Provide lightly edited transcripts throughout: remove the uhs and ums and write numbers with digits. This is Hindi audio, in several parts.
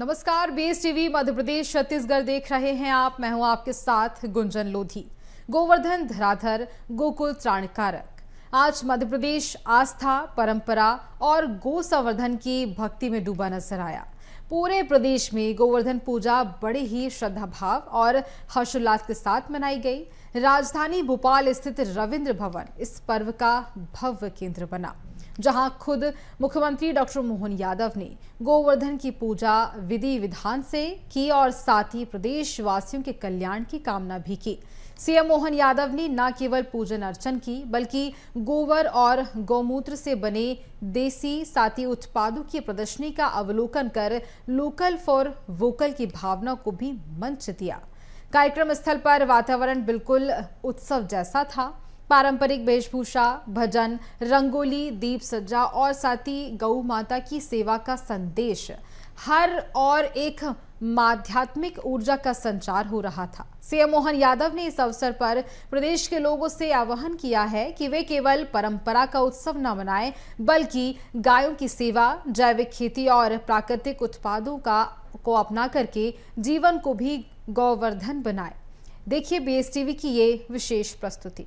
नमस्कार, बेस टीवी मध्य प्रदेश छत्तीसगढ़ देख रहे हैं आप। मैं हूं आपके साथ गुंजन लोधी। गोवर्धन धराधर, गोकुल त्राणकारक। आज मध्य प्रदेश आस्था, परंपरा और गो संवर्धन की भक्ति में डूबा नजर आया। पूरे प्रदेश में गोवर्धन पूजा बड़े ही श्रद्धा भाव और हर्षोल्लास के साथ मनाई गई। राजधानी भोपाल स्थित रविंद्र भवन इस पर्व का भव्य केंद्र बना, जहां खुद मुख्यमंत्री डॉक्टर मोहन यादव ने गोवर्धन की पूजा विधि विधान से की और साथ ही प्रदेश वासियों के कल्याण की कामना भी की। सीएम मोहन यादव ने न केवल पूजन अर्चन की, बल्कि गोबर और गौमूत्र से बने देसी साथी उत्पादों की प्रदर्शनी का अवलोकन कर लोकल फॉर वोकल की भावना को भी मंच दिया। कार्यक्रम स्थल पर वातावरण बिल्कुल उत्सव जैसा था। पारंपरिक वेशभूषा, भजन, रंगोली, दीप सज्जा और साथ ही गौ माता की सेवा का संदेश हर और एक आध्यात्मिक ऊर्जा का संचार हो रहा था। सीएम मोहन यादव ने इस अवसर पर प्रदेश के लोगों से आह्वान किया है कि वे केवल परंपरा का उत्सव न मनाएं, बल्कि गायों की सेवा, जैविक खेती और प्राकृतिक उत्पादों को अपना करके जीवन को भी गौवर्धन बनाए। देखिए बेस टीवी की ये विशेष प्रस्तुति।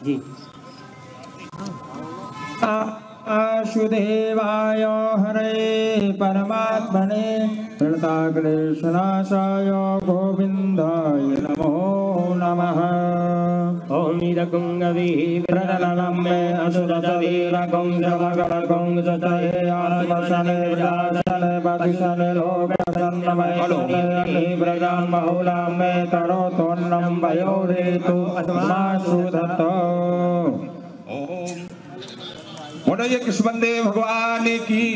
जी आशुदेवाय हरे परमात्मने प्रणताक्लेशनाशाय गोविंदाय नमो नमः। ओम वीरकुंगवीरनलम्बे असुरवीरकुंजमकरकुंजतये आत्मशने व्यासने पतिशने लोकसन्नमये ब्रजान्महुलाम्बे तरोतोन्नं वयोरेतु अस्माशुधतो। बोलिए कृष्णदेव भगवान की।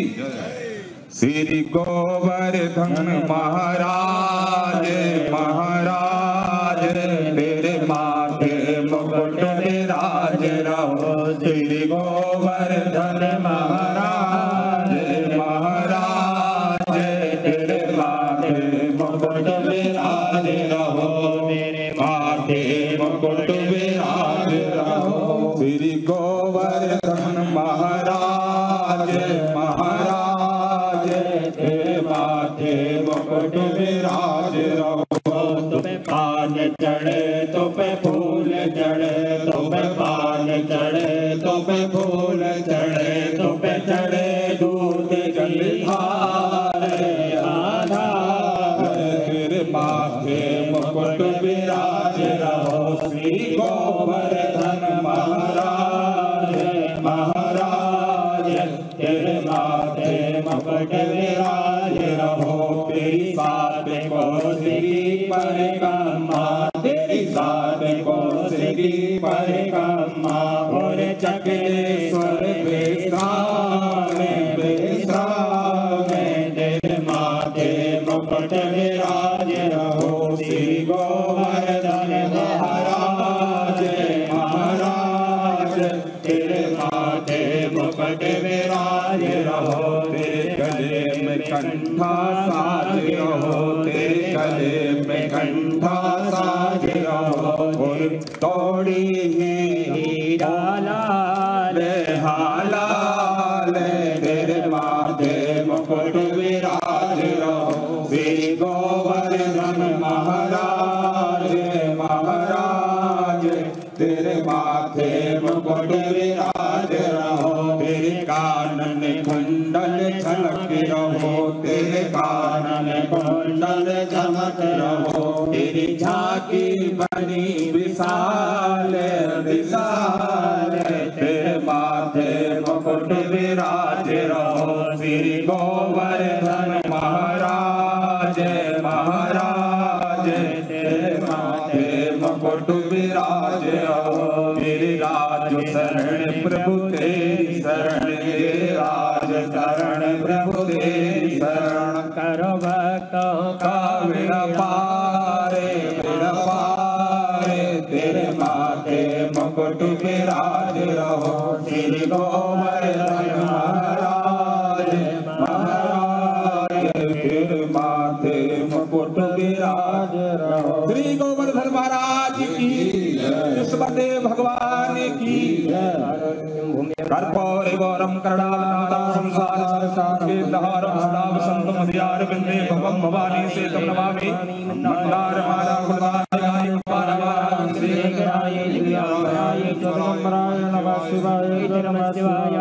श्री गोवर्धन महाराज महाराज मेरे माथे मुकुट विराज रहो। श्री गोवर्धन महाराज महाराज मेरे माथे मुकुट विराज रहो। मेरे माथे मुकुट विराज रहो। श्री गोवर्धन महाराज महाराज तेरे माथे मुकुट विराज रहो। तुम्हें पान चढ़े तुम्हें फूल चढ़े, तुम्हें पान चढ़े तुम्हें फूल चढ़े, तुम्हें चढ़े दूध की धार आधार। तेरे माथे मुकुट विराज रहो। श्री गोवर्धन महाराज महाराज तेरे माथे मुकुट विराज रहो। तेरी सात कोसरी परिक्रमा, तेरी सात कोसरी परिक्रमा और चक्रेश्वर बेस्रामे बेस्रामे तेरे माथे मुकुट विराज रहो। श्री गोवर्धन महाराज महाराज तेरे माथे मुकुट विराज रहो। तेरे गले में कंठा साज रहो। तेरे गले में कंठा साज रहो। और तोड़ी हीरा लाल हालाल तेरे माथे मुकुट विराज रहो। श्री गोवर्धन महाराज महाराज कुंडल चमक रहो तेरी झांकी बनी विशाल विशाल तेरे माथे मुकुट विराज रहो श्री गोवर्धन महाराज महाराज तेरे माथे मुकुट विराज रहो गिरिराज शरण प्रभु तेरी शरण गिरिराज शरण प्रभु तेरी शरण करो भक्तों का विड़पारे तेरे माथे मुकुट विराज रहो श्री गोवर्धन महाराज महाराज तेरे माथे मुकुट विराज रहो श्री गोवर्धन महाराज की कृष्णदेव भगवान की कर्पूर गौरम करुणावतारम संसार सारके दहारम सदा वसंत मध्यार बिंदे भवम भवानी से तम नमामि मंदार माला फुलदाय पारवान श्री गणाय दिव्याय चतुरम्बराय नमः शिवाय नमः शिवाय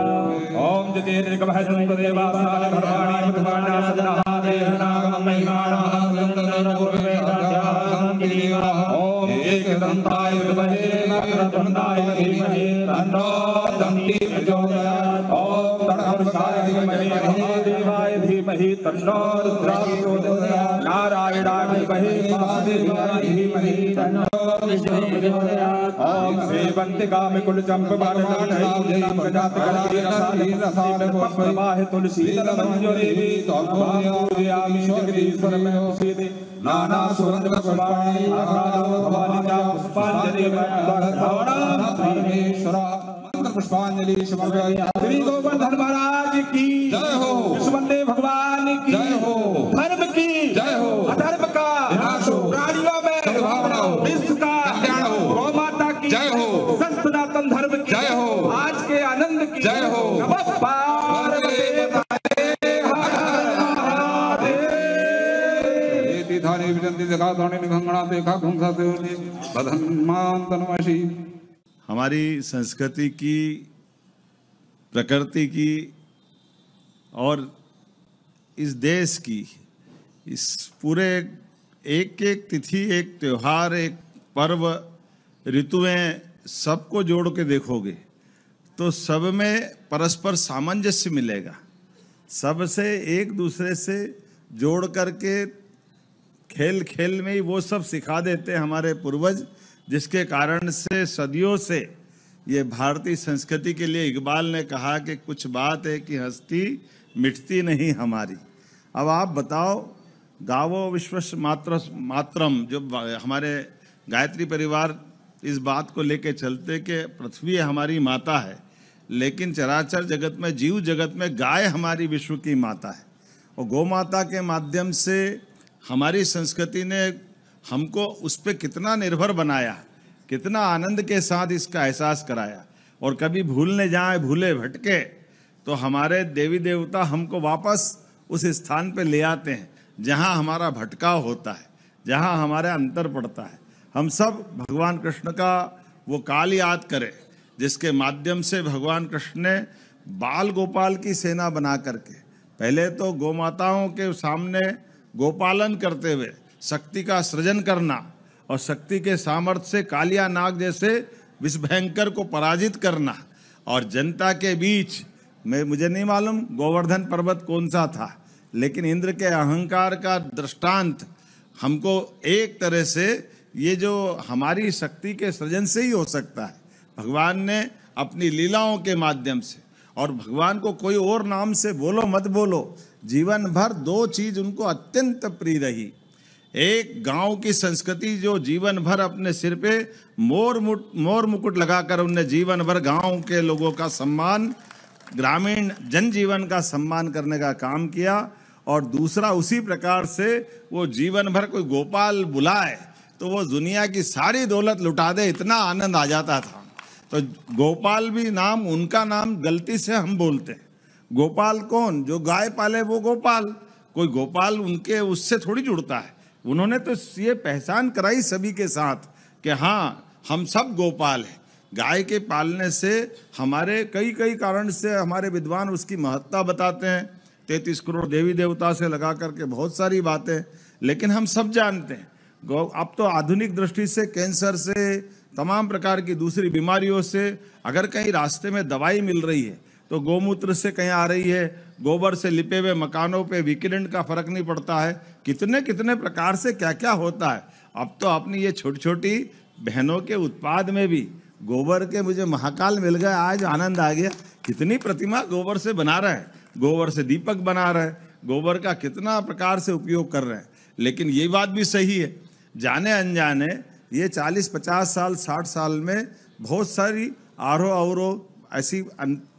ओम जतेन्द्र कवचम देवासाय भवानी भगवाना सदादे नागम महिमानां गंधर्ववेदाध्यासं दिवा ओम एकदंताय विद्महे वक्रतुंडाय धीमहि तन्नो दन्ति प्रचोदयात् ओम तणहर्षाय धीमहि महादेवाय धीमहि तन्नो रुद्रः प्रचोदयात् नारायणाय धीमहि महादेवाय धीमहि तन्नो विष्णुः प्रचोदयात् ओम श्रीवन्तिकामि कुलचम्पवाणनाथाय गजात गणाति रसाले पुष्पवाह तुलसी मंजूरी पूजयामि जगदीश्वर में सीधे नाना सुगंध पुष्पाणि आराधो भवानी चा पुष्पांजलि भगवान परमेश्वर मंत्र पुष्पांजलि श्री गोवर्धन महाराज की जय हो कृष्णदेव भगवान की जय हो धर्म की जय हो अधर्म का विनाश हो प्राणियों में भावना हो विश्व का कल्याण हो गौ माता की जय हो सनातन धर्म की जय हो आज के आनंद की जय हो नमः पार्वती धारे विजंती जगा धाने निगंगणा देखा घुंसा से बधन्मांतनवशी। हमारी संस्कृति की प्रकृति की और इस देश की इस पूरे एक एक तिथि एक त्योहार एक पर्व ऋतुएं सबको जोड़ के देखोगे तो सब में परस्पर सामंजस्य मिलेगा। सबसे एक दूसरे से जोड़ करके खेल खेल में ही वो सब सिखा देते हैं हमारे पूर्वज, जिसके कारण से सदियों से ये भारतीय संस्कृति के लिए इकबाल ने कहा कि कुछ बात है कि हस्ती मिटती नहीं हमारी। अब आप बताओ, गावो विश्वस मातरम, जो हमारे गायत्री परिवार इस बात को लेके चलते कि पृथ्वी हमारी माता है, लेकिन चराचर जगत में जीव जगत में गाय हमारी विश्व की माता है। और गौ माता के माध्यम से हमारी संस्कृति ने हमको उस पर कितना निर्भर बनाया, कितना आनंद के साथ इसका एहसास कराया। और कभी भूलने जाए भूले भटके तो हमारे देवी देवता हमको वापस उस स्थान पे ले आते हैं जहाँ हमारा भटकाव होता है, जहाँ हमारे अंतर पड़ता है। हम सब भगवान कृष्ण का वो काल याद करें जिसके माध्यम से भगवान कृष्ण ने बाल गोपाल की सेना बना करके पहले तो गौ माताओं के सामने गोपालन करते हुए शक्ति का सृजन करना और शक्ति के सामर्थ्य से कालिया नाग जैसे विषभयंकर को पराजित करना, और जनता के बीच में मुझे नहीं मालूम गोवर्धन पर्वत कौन सा था, लेकिन इंद्र के अहंकार का दृष्टांत हमको एक तरह से ये जो हमारी शक्ति के सृजन से ही हो सकता है। भगवान ने अपनी लीलाओं के माध्यम से, और भगवान को कोई और नाम से बोलो मत बोलो, जीवन भर दो चीज उनको अत्यंत प्रिय रही। एक गांव की संस्कृति जो जीवन भर अपने सिर पे मोर मुकुट लगाकर उनने जीवन भर गांव के लोगों का सम्मान, ग्रामीण जनजीवन का सम्मान करने का काम किया। और दूसरा उसी प्रकार से वो जीवन भर कोई गोपाल बुलाए तो वो दुनिया की सारी दौलत लुटा दे, इतना आनंद आ जाता था। तो गोपाल भी नाम, उनका नाम गलती से हम बोलते हैं। गोपाल कौन? जो गाय पाले वो गोपाल। कोई गोपाल उनके उससे थोड़ी जुड़ता है। उन्होंने तो ये पहचान कराई सभी के साथ कि हाँ हम सब गोपाल हैं। गाय के पालने से हमारे कई कारण से हमारे विद्वान उसकी महत्ता बताते हैं। 33 करोड़ देवी देवता से लगा करके बहुत सारी बातें, लेकिन हम सब जानते हैं अब तो आधुनिक दृष्टि से कैंसर से, तमाम प्रकार की दूसरी बीमारियों से अगर कहीं रास्ते में दवाई मिल रही है तो गोमूत्र से कहीं आ रही है, गोबर से लिपे हुए मकानों पे वीकेंड का फर्क नहीं पड़ता है, कितने कितने प्रकार से क्या क्या होता है। अब तो अपनी ये छोटी छोटी बहनों के उत्पाद में भी गोबर के मुझे महाकाल मिल गए, आज आनंद आ गया। कितनी प्रतिमा गोबर से बना रहे हैं, गोबर से दीपक बना रहे हैं, गोबर का कितना प्रकार से उपयोग कर रहे हैं। लेकिन ये बात भी सही है, जाने अनजाने ये 40-50 साल 60 साल में बहुत सारी आरोह ऐसी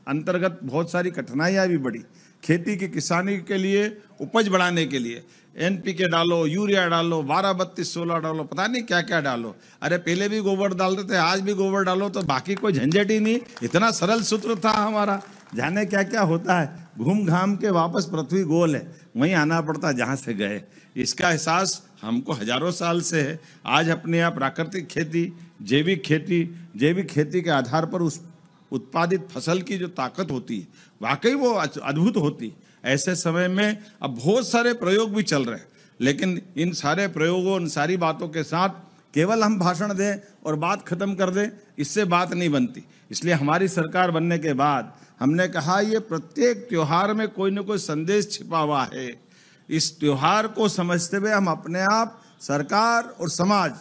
अंतर्गत बहुत सारी कठिनाइयाँ भी बढ़ी। खेती की किसानी के लिए उपज बढ़ाने के लिए NPK डालो, यूरिया डालो, 12-32-16 डालो, पता नहीं क्या क्या डालो। अरे पहले भी गोबर डालते थे, आज भी गोबर डालो, तो बाकी कोई झंझट ही नहीं। इतना सरल सूत्र था हमारा। जाने क्या क्या होता है, घूम घाम के वापस पृथ्वी गोल है, वहीं आना पड़ता जहाँ से गए। इसका एहसास हमको हजारों साल से है। आज अपने यहाँ प्राकृतिक खेती, जैविक खेती के आधार पर उस उत्पादित फसल की जो ताकत होती है वाकई वो अद्भुत होती है। ऐसे समय में अब बहुत सारे प्रयोग भी चल रहे हैं, लेकिन इन सारे प्रयोगों, इन सारी बातों के साथ केवल हम भाषण दें और बात खत्म कर दें, इससे बात नहीं बनती। इसलिए हमारी सरकार बनने के बाद हमने कहा ये प्रत्येक त्योहार में कोई न कोई संदेश छिपा हुआ है। इस त्योहार को समझते हुए हम अपने आप, सरकार और समाज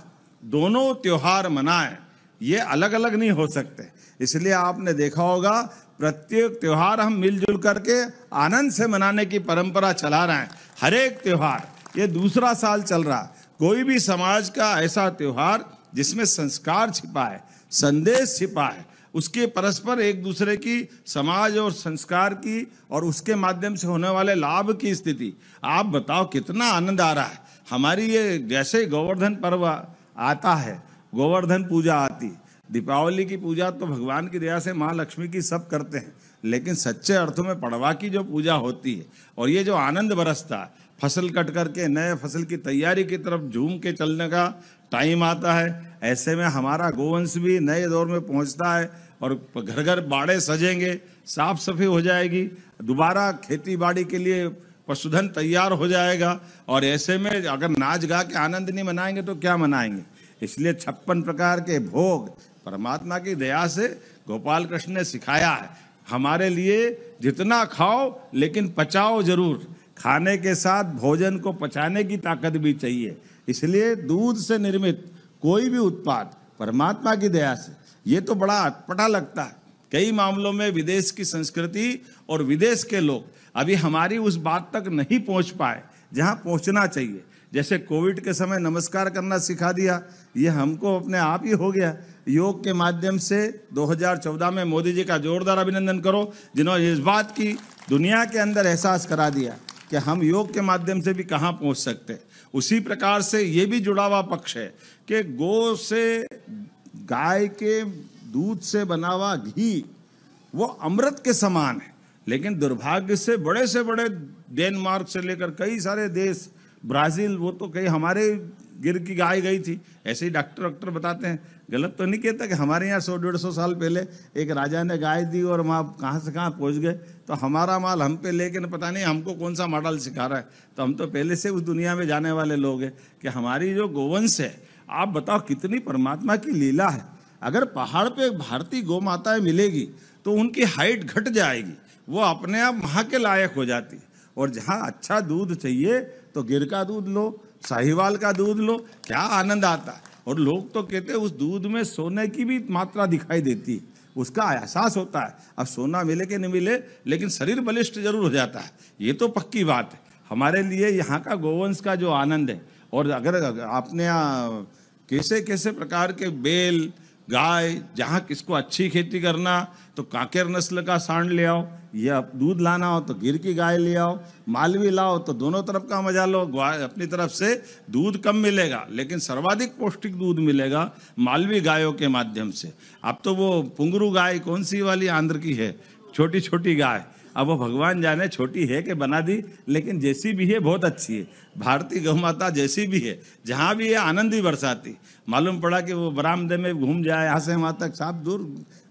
दोनों त्योहार मनाएं। ये अलग अलग नहीं हो सकते। इसलिए आपने देखा होगा प्रत्येक त्योहार हम मिलजुल करके आनंद से मनाने की परंपरा चला रहे हैं। हर एक त्योहार, ये दूसरा साल चल रहा, कोई भी समाज का ऐसा त्योहार जिसमें संस्कार छिपा है, संदेश छिपा है, उसके परस्पर एक दूसरे की समाज और संस्कार की और उसके माध्यम से होने वाले लाभ की स्थिति, आप बताओ कितना आनंद आ रहा है। हमारी ये जैसे गोवर्धन पर्व आता है, गोवर्धन पूजा आती, दीपावली की पूजा तो भगवान की दया से माँ लक्ष्मी की सब करते हैं, लेकिन सच्चे अर्थों में पड़वा की जो पूजा होती है और ये जो आनंद बरसता है, फसल कट करके नए फसल की तैयारी की तरफ झूम के चलने का टाइम आता है। ऐसे में हमारा गोवंश भी नए दौर में पहुंचता है और घर घर बाड़े सजेंगे, साफ सफाई हो जाएगी, दोबारा खेती बाड़ी के लिए पशुधन तैयार हो जाएगा। और ऐसे में अगर नाच गा के आनंद नहीं मनाएंगे तो क्या मनाएंगे। इसलिए 56 प्रकार के भोग परमात्मा की दया से गोपाल कृष्ण ने सिखाया है हमारे लिए, जितना खाओ लेकिन पचाओ जरूर। खाने के साथ भोजन को पचाने की ताकत भी चाहिए। इसलिए दूध से निर्मित कोई भी उत्पाद परमात्मा की दया से, ये तो बड़ा अटपटा लगता है। कई मामलों में विदेश की संस्कृति और विदेश के लोग अभी हमारी उस बात तक नहीं पहुंच पाए जहां पहुंचना चाहिए। जैसे कोविड के समय नमस्कार करना सिखा दिया, ये हमको अपने आप ही हो गया। योग के माध्यम से 2014 में मोदी जी का जोरदार अभिनंदन करो, जिन्होंने इस बात की दुनिया के अंदर एहसास करा दिया कि हम योग के माध्यम से भी कहाँ पहुँच सकते हैं। उसी प्रकार से ये भी जुड़ा हुआ पक्ष है कि गौ से, गाय के दूध से बना हुआ घी वो अमृत के समान है। लेकिन दुर्भाग्य से बड़े डेनमार्क से लेकर कई सारे देश, ब्राजील, वो तो कहीं हमारे गिर की गाय गई थी। ऐसे ही डॉक्टर बताते हैं, गलत तो नहीं कहता कि हमारे यहाँ 100-150 साल पहले एक राजा ने गाय दी और वहाँ कहाँ से कहाँ पहुँच गए। तो हमारा माल हम पे लेकिन पता नहीं हमको कौन सा मॉडल सिखा रहा है। तो हम तो पहले से उस दुनिया में जाने वाले लोग हैं कि हमारी जो गोवंश है, आप बताओ कितनी परमात्मा की लीला है। अगर पहाड़ पे भारतीय गौ माताएं मिलेगी तो उनकी हाइट घट जाएगी, वो अपने आप वहाँ के लायक हो जाती है। और जहाँ अच्छा दूध चाहिए तो गिर का दूध लो, साहिवाल का दूध लो, क्या आनंद आता है। और लोग तो कहते हैं उस दूध में सोने की भी मात्रा दिखाई देती है, उसका एहसास होता है। अब सोना मिले कि नहीं मिले, लेकिन शरीर बलिष्ठ जरूर हो जाता है, ये तो पक्की बात है। हमारे लिए यहाँ का गोवंश का जो आनंद है, और अगर आपने यहाँ कैसे कैसे प्रकार के बेल, गाय, जहाँ किसको अच्छी खेती करना तो कांकेर नस्ल का सांड ले आओ, या दूध लाना हो तो गिर की गाय ले आओ, मालवी लाओ तो दोनों तरफ का मजा लो। अपनी तरफ से दूध कम मिलेगा लेकिन सर्वाधिक पौष्टिक दूध मिलेगा मालवी गायों के माध्यम से। अब तो वो पुंगरू गाय कौन सी वाली आंध्र की है, छोटी छोटी गाय, अब वो भगवान जाने छोटी है कि बना दी, लेकिन जैसी भी है बहुत अच्छी है। भारतीय गौ माता जैसी भी है, जहाँ भी है आनंद ही बरसाती। मालूम पड़ा कि वो बरामदे में घूम जाए यहाँ से वहाँ तक, साफ दूर,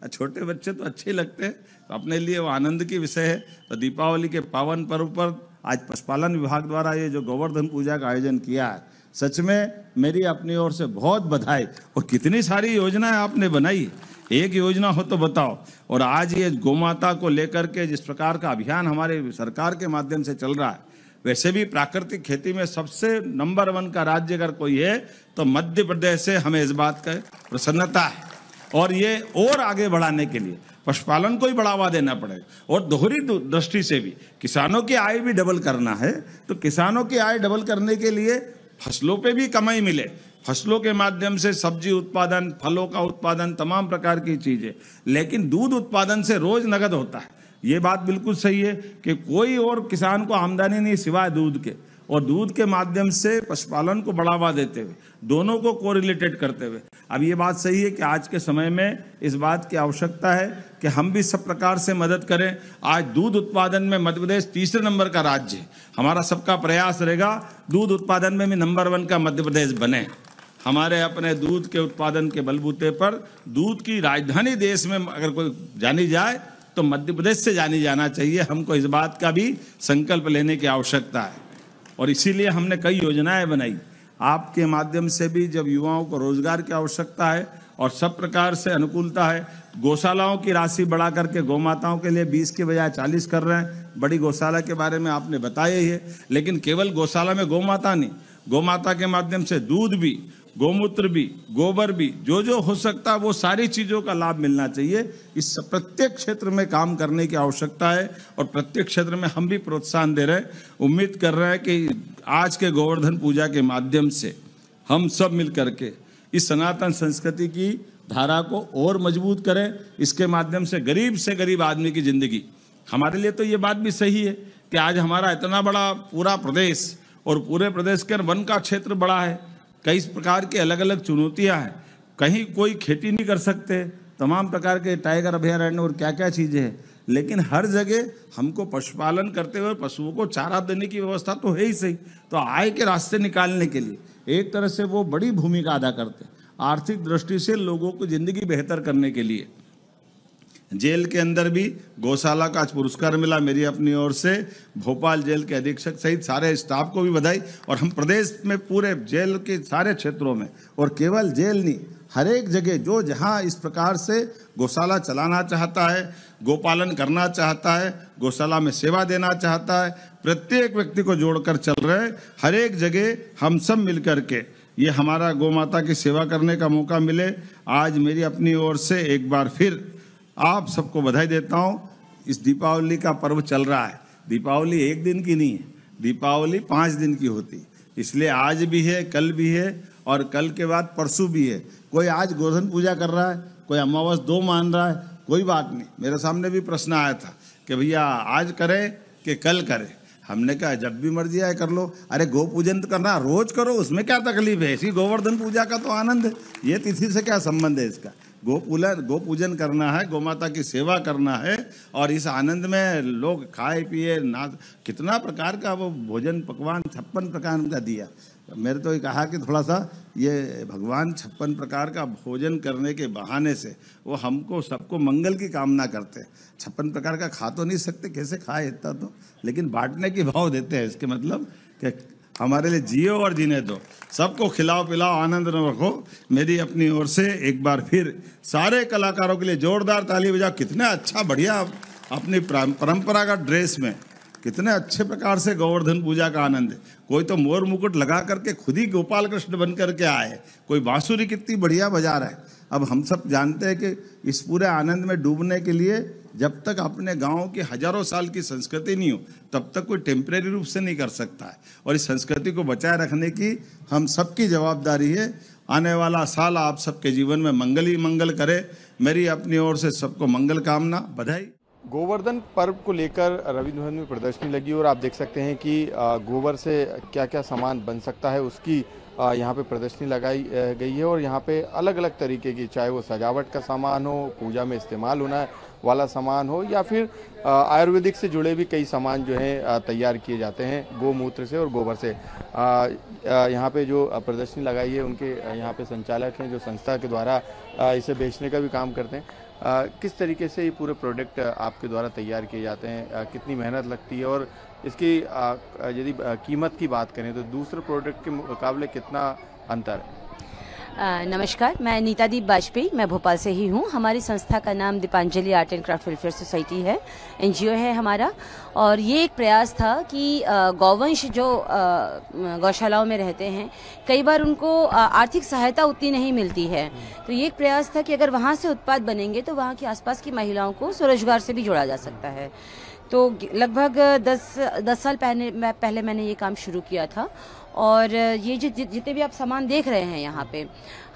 छोटे बच्चे तो अच्छे लगते हैं, तो अपने लिए वो आनंद की विषय है। तो दीपावली के पावन पर्व पर आज पशुपालन विभाग द्वारा ये जो गोवर्धन पूजा का आयोजन किया है, सच में मेरी अपनी ओर से बहुत बधाई। और कितनी सारी योजनाएं आपने बनाई, एक योजना हो तो बताओ। और आज ये गौमाता को लेकर के जिस प्रकार का अभियान हमारे सरकार के माध्यम से चल रहा है, वैसे भी प्राकृतिक खेती में सबसे नंबर 1 का राज्य अगर कोई है तो मध्य प्रदेश से हमें इस बात का प्रसन्नता है। और ये और आगे बढ़ाने के लिए पशुपालन को ही बढ़ावा देना पड़ेगा। और दोहरी दृष्टि से भी किसानों की आय भी डबल करना है, तो किसानों की आय डबल करने के लिए फसलों पे भी कमाई मिले, फसलों के माध्यम से सब्जी उत्पादन, फलों का उत्पादन, तमाम प्रकार की चीजें। लेकिन दूध उत्पादन से रोज नगद होता है, ये बात बिल्कुल सही है कि कोई और किसान को आमदनी नहीं सिवाय दूध के। और दूध के माध्यम से पशुपालन को बढ़ावा देते हुए, दोनों को कोरिलेटेड करते हुए, अब ये बात सही है कि आज के समय में इस बात की आवश्यकता है कि हम भी सब प्रकार से मदद करें। आज दूध उत्पादन में मध्य प्रदेश तीसरे नंबर का राज्य है। हमारा सबका प्रयास रहेगा दूध उत्पादन में भी नंबर 1 का मध्य प्रदेश बने। हमारे अपने दूध के उत्पादन के बलबूते पर दूध की राजधानी देश में अगर कोई जानी जाए तो मध्य प्रदेश से जानी जाना चाहिए। हमको इस बात का भी संकल्प लेने की आवश्यकता है और इसीलिए हमने कई योजनाएं बनाई। आपके माध्यम से भी जब युवाओं को रोजगार की आवश्यकता है और सब प्रकार से अनुकूलता है, गौशालाओं की राशि बढ़ा करके गौ माताओं के लिए 20 के बजाय 40 कर रहे हैं। बड़ी गौशाला के बारे में आपने बताया ही है, लेकिन केवल गौशाला में गौ माता नहीं, गौ माता के माध्यम से दूध भी, गोमूत्र भी, गोबर भी, जो हो सकता है वो सारी चीज़ों का लाभ मिलना चाहिए। इस प्रत्येक क्षेत्र में काम करने की आवश्यकता है और प्रत्येक क्षेत्र में हम भी प्रोत्साहन दे रहे हैं। उम्मीद कर रहे हैं कि आज के गोवर्धन पूजा के माध्यम से हम सब मिल करके इस सनातन संस्कृति की धारा को और मजबूत करें। इसके माध्यम से गरीब आदमी की जिंदगी, हमारे लिए तो ये बात भी सही है कि आज हमारा इतना बड़ा पूरा प्रदेश और पूरे प्रदेश के वन का क्षेत्र बड़ा है, कई प्रकार की अलग अलग चुनौतियां हैं, कहीं कोई खेती नहीं कर सकते, तमाम प्रकार के टाइगर अभयारण्य और क्या क्या चीज़ें हैं, लेकिन हर जगह हमको पशुपालन करते हुए पशुओं को चारा देने की व्यवस्था तो है ही सही। तो आय के रास्ते निकालने के लिए एक तरह से वो बड़ी भूमिका अदा करते हैं, आर्थिक दृष्टि से लोगों को जिंदगी बेहतर करने के लिए। जेल के अंदर भी गौशाला का आज पुरस्कार मिला मेरी अपनी ओर से। भोपाल जेल के अधीक्षक सहित सारे स्टाफ को भी बधाई। और हम प्रदेश में पूरे जेल के सारे क्षेत्रों में, और केवल जेल नहीं, हर एक जगह जो जहां इस प्रकार से गौशाला चलाना चाहता है, गोपालन करना चाहता है, गौशाला में सेवा देना चाहता है, प्रत्येक व्यक्ति को जोड़कर चल रहे। हर एक जगह हम सब मिलकर के ये हमारा गौ माता की सेवा करने का मौका मिले। आज मेरी अपनी ओर से एक बार फिर आप सबको बधाई देता हूँ। इस दीपावली का पर्व चल रहा है, दीपावली एक दिन की नहीं है, दीपावली 5 दिन की होती, इसलिए आज भी है, कल भी है और कल के बाद परसों भी है। कोई आज गोवर्धन पूजा कर रहा है, कोई अमावस 2 मान रहा है, कोई बात नहीं। मेरे सामने भी प्रश्न आया था कि भैया आज करें कि कल करें। हमने कहा जब भी मर्जी आए कर लो। अरे गो पूजन तो करना रोज करो, उसमें क्या तकलीफ है, इसी गोवर्धन पूजा का तो आनंद है, ये तिथि से क्या संबंध है इसका। गो पूजन करना है, गौ माता की सेवा करना है और इस आनंद में लोग खाए पिए ना, कितना प्रकार का वो भोजन पकवान 56 प्रकार का दिया। मेरे तो ये कहा कि थोड़ा सा ये भगवान 56 प्रकार का भोजन करने के बहाने से वो हमको सबको मंगल की कामना करते हैं। 56 प्रकार का खा तो नहीं सकते, कैसे खाए इतना तो, लेकिन बांटने की भाव देते हैं। इसके मतलब कि हमारे लिए जियो और जीने दो, सबको खिलाओ पिलाओ, आनंद न रखो। मेरी अपनी ओर से एक बार फिर सारे कलाकारों के लिए जोरदार ताली बजाओ। कितना अच्छा बढ़िया अपनी परंपरागत ड्रेस में कितने अच्छे प्रकार से गोवर्धन पूजा का आनंद है। कोई तो मोर मुकुट लगा करके खुद ही गोपाल कृष्ण बन करके आए, कोई बांसुरी कितनी बढ़िया बजा रहा है। अब हम सब जानते हैं कि इस पूरे आनंद में डूबने के लिए जब तक अपने गाँव की हजारों साल की संस्कृति नहीं हो तब तक कोई टेम्परेरी रूप से नहीं कर सकता है। और इस संस्कृति को बचाए रखने की हम सबकी जवाबदारी है। आने वाला साल आप सबके जीवन में मंगल ही मंगल करे। मेरी अपनी ओर से सबको मंगल कामना, बधाई। गोवर्धन पर्व को लेकर रविंद्र भवन में प्रदर्शनी लगी और आप देख सकते हैं कि गोबर से क्या क्या सामान बन सकता है उसकी यहाँ पे प्रदर्शनी लगाई गई है। और यहाँ पे अलग अलग तरीके की, चाहे वो सजावट का सामान हो, पूजा में इस्तेमाल होना वाला सामान हो, या फिर आयुर्वेदिक से जुड़े भी कई सामान जो है तैयार किए जाते हैं गोमूत्र से और गोबर से। यहाँ पे जो प्रदर्शनी लगाई है उनके यहाँ पे संचालक हैं जो संस्था के द्वारा इसे बेचने का भी काम करते हैं। किस तरीके से ये पूरे प्रोडक्ट आपके द्वारा तैयार किए जाते हैं, कितनी मेहनत लगती है, और इसकी यदि कीमत की बात करें तो दूसरे प्रोडक्ट के मुकाबले कितना अंतर है? नमस्कार, मैं नीता दीप वाजपेयी, मैं भोपाल से ही हूँ। हमारी संस्था का नाम Deepanjali art and craft welfare society है, एनजीओ है हमारा। और ये एक प्रयास था कि गौवंश जो गौशालाओं में रहते हैं, कई बार उनको आर्थिक सहायता उतनी नहीं मिलती है, तो ये एक प्रयास था कि अगर वहाँ से उत्पाद बनेंगे तो वहाँ की आसपास की महिलाओं को स्वरोजगार से भी जोड़ा जा सकता है। तो लगभग 10 साल पहले मैंने ये काम शुरू किया था। और ये जितने भी आप सामान देख रहे हैं यहाँ पे,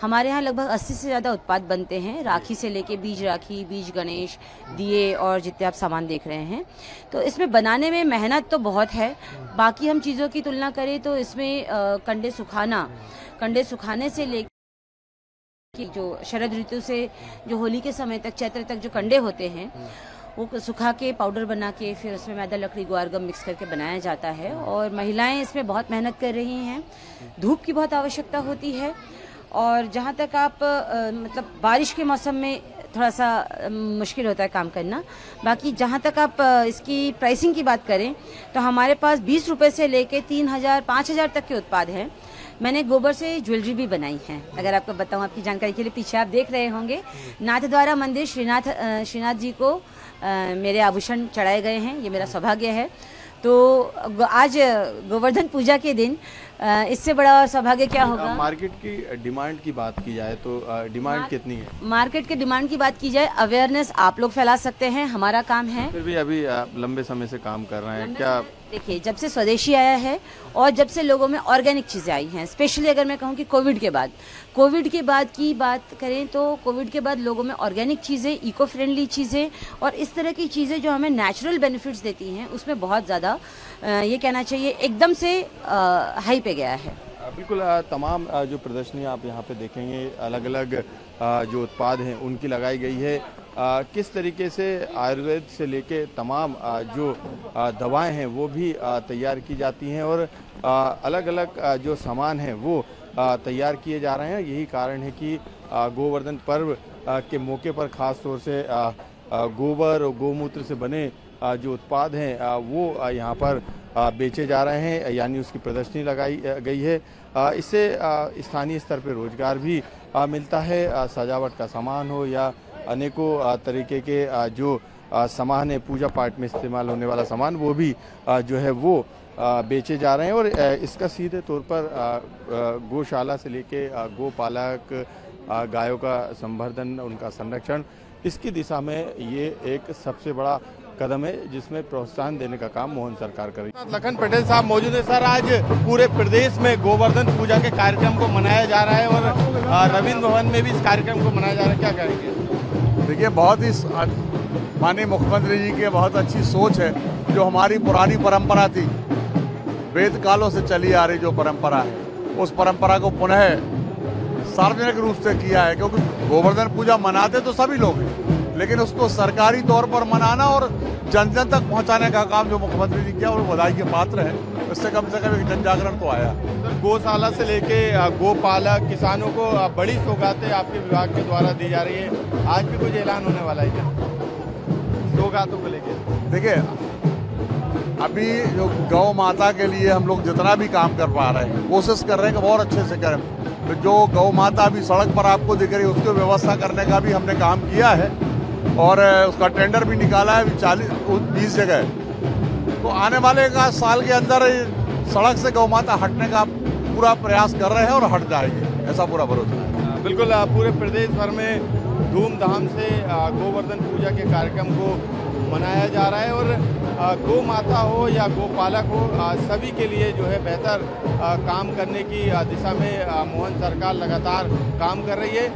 हमारे यहाँ लगभग 80 से ज़्यादा उत्पाद बनते हैं, राखी से लेके बीज राखी, बीज गणेश, दिए और जितने आप सामान देख रहे हैं। तो इसमें बनाने में मेहनत तो बहुत है। बाकी हम चीज़ों की तुलना करें तो इसमें कंडे सुखाने से लेके जो शरद ऋतु से जो होली के समय तक, चैत्र तक जो कंडे होते हैं वो सुखा के पाउडर बना के फिर उसमें मैदा, लकड़ी, ग्वार गम मिक्स करके बनाया जाता है। और महिलाएं इसमें बहुत मेहनत कर रही हैं। धूप की बहुत आवश्यकता होती है। और जहाँ तक आप मतलब बारिश के मौसम में थोड़ा सा मुश्किल होता है काम करना। बाकी जहाँ तक आप इसकी प्राइसिंग की बात करें तो हमारे पास 20 रुपये से लेके 3000, 5000 तक के उत्पाद हैं। मैंने गोबर से ज्वेलरी भी बनाई है। अगर आपको बताऊं, आपकी जानकारी के लिए, पीछे आप देख रहे होंगे नाथद्वारा मंदिर श्रीनाथ जी को मेरे आभूषण चढ़ाए गए हैं। ये मेरा सौभाग्य है। तो आज गोवर्धन पूजा के दिन इससे बड़ा सौभाग्य क्या होगा। मार्केट की डिमांड की बात की जाए तो डिमांड कितनी है? मार्केट की डिमांड की बात की जाए, अवेयरनेस आप लोग फैला सकते हैं, हमारा काम है। फिर भी अभी लंबे समय से काम कर रहे हैं क्या? देखिए, जब से स्वदेशी आया है और जब से लोगों में ऑर्गेनिक चीज़ें आई हैं, स्पेशली अगर मैं कहूँ कि कोविड के बाद की बात करें तो कोविड के बाद लोगों में ऑर्गेनिक चीज़ें, इको फ्रेंडली चीज़ें और इस तरह की चीज़ें जो हमें नेचुरल बेनिफिट्स देती हैं, उसमें बहुत ज़्यादा ये कहना चाहिए एकदम से हाई पे गया है। बिल्कुल, तमाम जो प्रदर्शनी आप यहाँ पे देखेंगे, अलग अलग जो उत्पाद हैं उनकी लगाई गई है। किस तरीके से आयुर्वेद से लेके तमाम जो दवाएं हैं वो भी तैयार की जाती हैं और अलग अलग जो सामान हैं वो तैयार किए जा रहे हैं। यही कारण है कि गोवर्धन पर्व के मौके पर ख़ास तौर से गोबर और गोमूत्र से बने जो उत्पाद हैं वो यहाँ पर बेचे जा रहे हैं, यानी उसकी प्रदर्शनी लगाई गई है। इससे स्थानीय स्तर पर रोजगार भी मिलता है। सजावट का सामान हो या अनेकों तरीके के जो सामान है, पूजा पाठ में इस्तेमाल होने वाला सामान, वो भी जो है वो बेचे जा रहे हैं। और इसका सीधे तौर पर गौशाला से लेके गोपालक, गायों का संवर्धन, उनका संरक्षण, इसकी दिशा में ये एक सबसे बड़ा कदम है जिसमें प्रोत्साहन देने का काम मोहन सरकार कर रही है। लखन पटेल साहब मौजूद है। सर, आज पूरे प्रदेश में गोवर्धन पूजा के कार्यक्रम को मनाया जा रहा है और रविंद्र भवन में भी इस कार्यक्रम को मनाया जा रहा है, क्या कहेंगे? देखिए, बहुत ही माननीय मुख्यमंत्री जी की बहुत अच्छी सोच है। जो हमारी पुरानी परंपरा थी, वेद कालों से चली आ रही जो परंपरा है, उस परंपरा को पुनः सार्वजनिक रूप से किया है। क्योंकि गोवर्धन पूजा मनाते तो सभी लोग हैं, लेकिन उसको सरकारी तौर पर मनाना और जन जन तक पहुंचाने का काम जो मुख्यमंत्री जी किया, वो बधाई के पात्र है। इससे कम से कम एक जन जागरण तो आया। गौशाला से लेके गोपालक किसानों को बड़ी सौगातें आपके विभाग के द्वारा दी जा रही है। आज भी कुछ ऐलान होने वाला है क्या सौगातों को लेके? देखिए, अभी जो गौ माता के लिए हम लोग जितना भी काम कर पा रहे हैं, कोशिश कर रहे हैं कि बहुत अच्छे से करें। तो जो गौ माता अभी सड़क पर आपको दिख रही है, उसकी व्यवस्था करने का भी हमने काम किया है और उसका टेंडर भी निकाला है 20 जगह। तो आने वाले का साल के अंदर सड़क से गौ माता हटने का पूरा प्रयास कर रहे हैं और हट जाएगी, ऐसा पूरा भरोसा है। बिल्कुल, पूरे प्रदेश भर में धूमधाम से गोवर्धन पूजा के कार्यक्रम को मनाया जा रहा है और गौ माता हो या गोपालक हो, सभी के लिए जो है बेहतर काम करने की दिशा में मोहन सरकार लगातार काम कर रही है।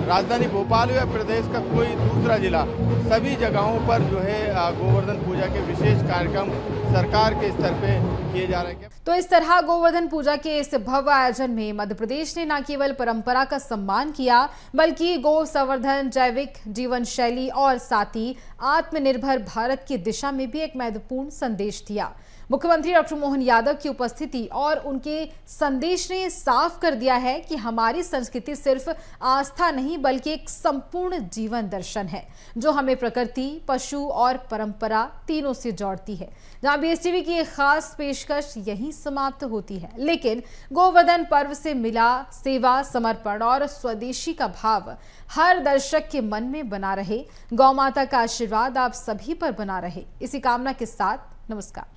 राजधानी भोपाल या प्रदेश का कोई दूसरा जिला, सभी जगहों पर जो है गोवर्धन पूजा के विशेष कार्यक्रम सरकार के स्तर पे किए जा रहे हैं। तो इस तरह गोवर्धन पूजा के इस भव्य आयोजन में मध्य प्रदेश ने न केवल परंपरा का सम्मान किया, बल्कि गौ संवर्धन, जैविक जीवन शैली और साथ ही आत्मनिर्भर भारत की दिशा में भी एक महत्वपूर्ण संदेश दिया। मुख्यमंत्री डॉक्टर मोहन यादव की उपस्थिति और उनके संदेश ने साफ कर दिया है कि हमारी संस्कृति सिर्फ आस्था नहीं बल्कि एक संपूर्ण जीवन दर्शन है, जो हमें प्रकृति, पशु और परंपरा तीनों से जोड़ती है। जहां बीएसटीवी की एक खास पेशकश यहीं समाप्त होती है, लेकिन गोवर्धन पर्व से मिला सेवा, समर्पण और स्वदेशी का भाव हर दर्शक के मन में बना रहे। गौ माता का आशीर्वाद आप सभी पर बना रहे, इसी कामना के साथ नमस्कार।